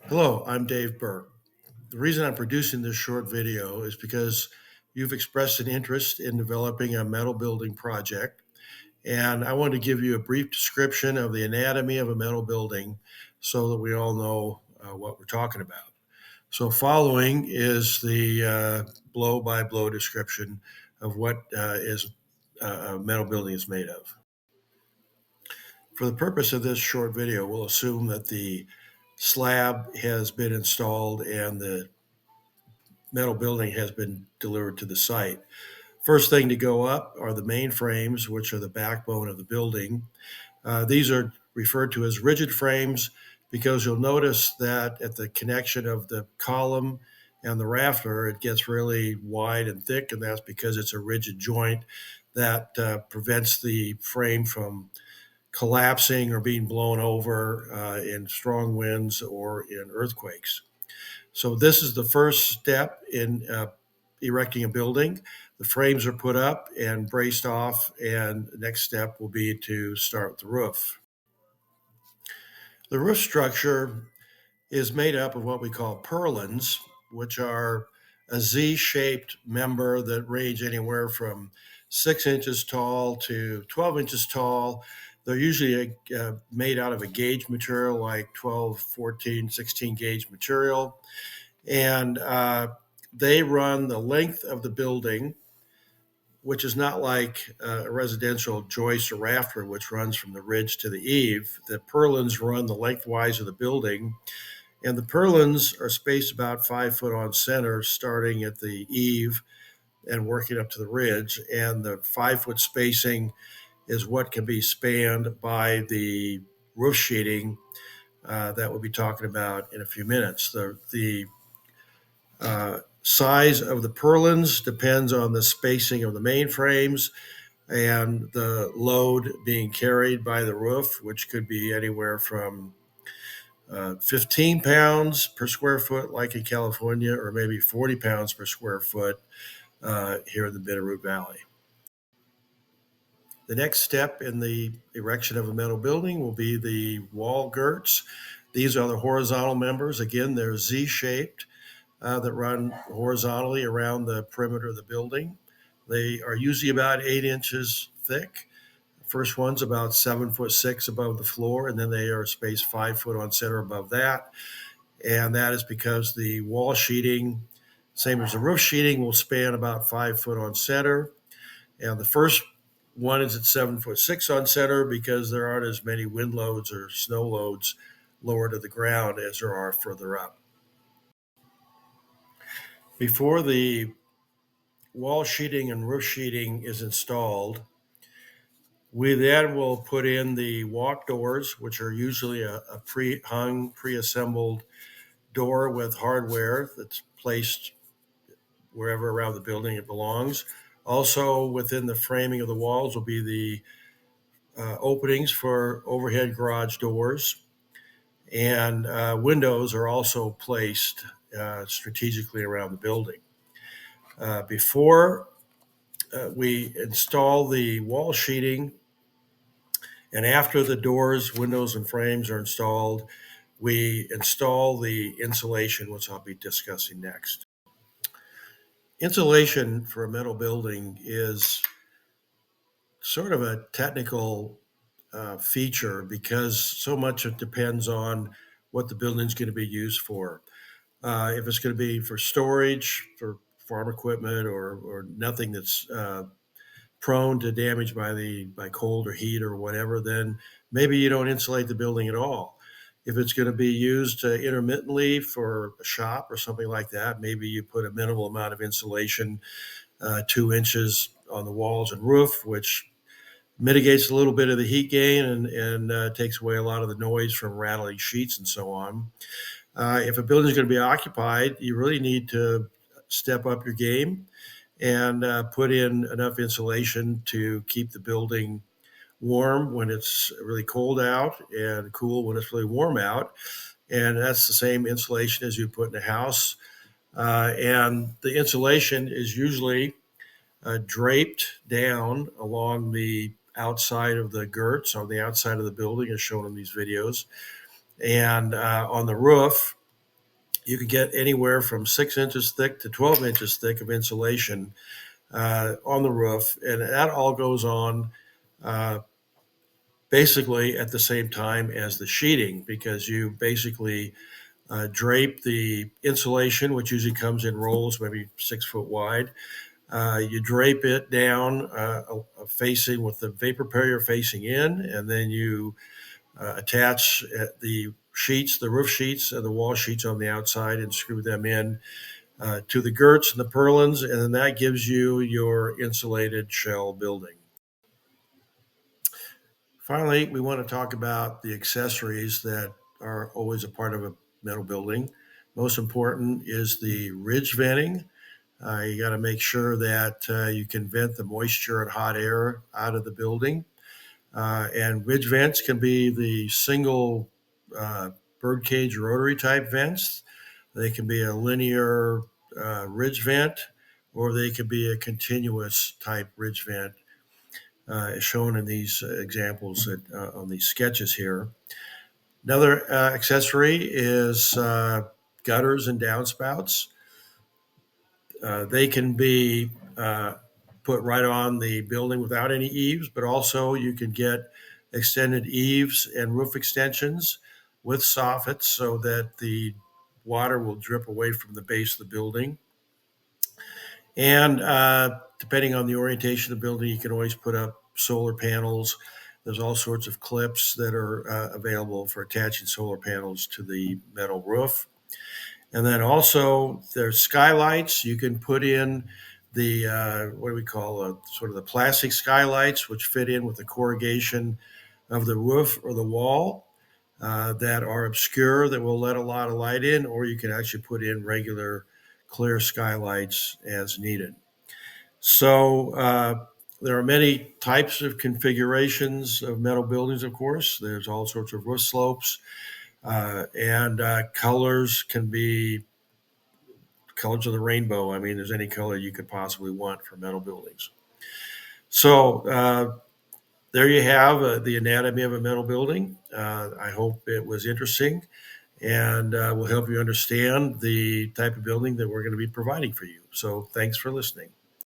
Hello, I'm Dave Burke. The reason I'm producing this short video is because you've expressed an interest in developing a metal building project, and I want to give you a brief description of the anatomy of a metal building so that we all know what we're talking about. So, following is the blow by blow description of what is a metal building is made of. For the purpose of this short video, we'll assume that the slab has been installed and the metal building has been delivered to the site. First thing to go up are the main frames, which are the backbone of the building. These are referred to as rigid frames because you'll notice that at the connection of the column and the rafter, it gets really wide and thick, and that's because it's a rigid joint that prevents the frame from collapsing or being blown over in strong winds or in earthquakes. So this is the first step in erecting a building. The frames are put up and braced off, and the next step will be to start the roof. The roof structure is made up of what we call purlins, which are a Z-shaped member that range anywhere from 6 inches tall to 12 inches tall. They're usually made out of a gauge material like 12, 14, 16 gauge material. And they run the length of the building, which is not like a residential joist or rafter, which runs from the ridge to the eave. The purlins run the lengthwise of the building, and the purlins are spaced about 5 foot on center, starting at the eave and working up to the ridge. And the 5 foot spacing is what can be spanned by the roof sheeting that we'll be talking about in a few minutes. The size of the purlins depends on the spacing of the main frames and the load being carried by the roof, which could be anywhere from 15 pounds per square foot, like in California, or maybe 40 pounds per square foot here in the Bitterroot Valley. The next step in the erection of a metal building will be the wall girts. These are the horizontal members. Again, they're Z-shaped that run horizontally around the perimeter of the building. They are usually about 8 inches thick. The first one's about 7'6" above the floor, and then they are spaced 5 foot on center above that. And that is because the wall sheeting, same as the roof sheeting, will span about 5 foot on center. And the first one is at 7'6" on center because there aren't as many wind loads or snow loads lower to the ground as there are further up. Before the wall sheeting and roof sheeting is installed, we then will put in the walk doors, which are usually a pre-hung, pre-assembled door with hardware that's placed wherever around the building it belongs. Also, within the framing of the walls will be the openings for overhead garage doors, and windows are also placed strategically around the building. Before we install the wall sheeting, and after the doors, windows, and frames are installed, we install the insulation, which I'll be discussing next. Insulation for a metal building is sort of a technical feature because so much it depends on what the building's going to be used for. If it's going to be for storage, for farm equipment, or nothing that's prone to damage by cold or heat or whatever, then maybe you don't insulate the building at all. If it's going to be used intermittently for a shop or something like that, maybe you put a minimal amount of insulation, 2 inches on the walls and roof, which mitigates a little bit of the heat gain and takes away a lot of the noise from rattling sheets and so on. If a building is going to be occupied, you really need to step up your game and put in enough insulation to keep the building warm when it's really cold out and cool when it's really warm out. And that's the same insulation as you put in a house. And the insulation is usually draped down along the outside of the girts on the outside of the building, as shown in these videos. And on the roof, You can get anywhere from 6 inches thick to 12 inches thick of insulation on the roof, and that all goes on uh, basically at the same time as the sheeting, because you basically drape the insulation, which usually comes in rolls, maybe 6 foot wide. You drape it down facing with the vapor barrier facing in, and then you attach the sheets, the roof sheets, and the wall sheets on the outside, and screw them in to the girts and the purlins, and then that gives you your insulated shell building. Finally, we want to talk about the accessories that are always a part of a metal building. Most important is the ridge venting. You got to make sure that you can vent the moisture and hot air out of the building. And ridge vents can be the single birdcage rotary type vents. They can be a linear ridge vent, or they could be a continuous type ridge vent, as shown in these examples on these sketches here. Another accessory is gutters and downspouts. They can be put right on the building without any eaves, but also you can get extended eaves and roof extensions with soffits so that the water will drip away from the base of the building. And depending on the orientation of the building, you can always put up solar panels. There's all sorts of clips that are available for attaching solar panels to the metal roof. And then also there's skylights. You can put in the what do we call sort of the plastic skylights, which fit in with the corrugation of the roof or the wall, that are obscure, that will let a lot of light in, or you can actually put in regular clear skylights as needed. So there are many types of configurations of metal buildings, of course. There's all sorts of roof slopes, and colors can be colors of the rainbow. I mean, there's any color you could possibly want for metal buildings. So there you have the anatomy of a metal building. I hope it was interesting and will help you understand the type of building that we're going to be providing for you. So thanks for listening.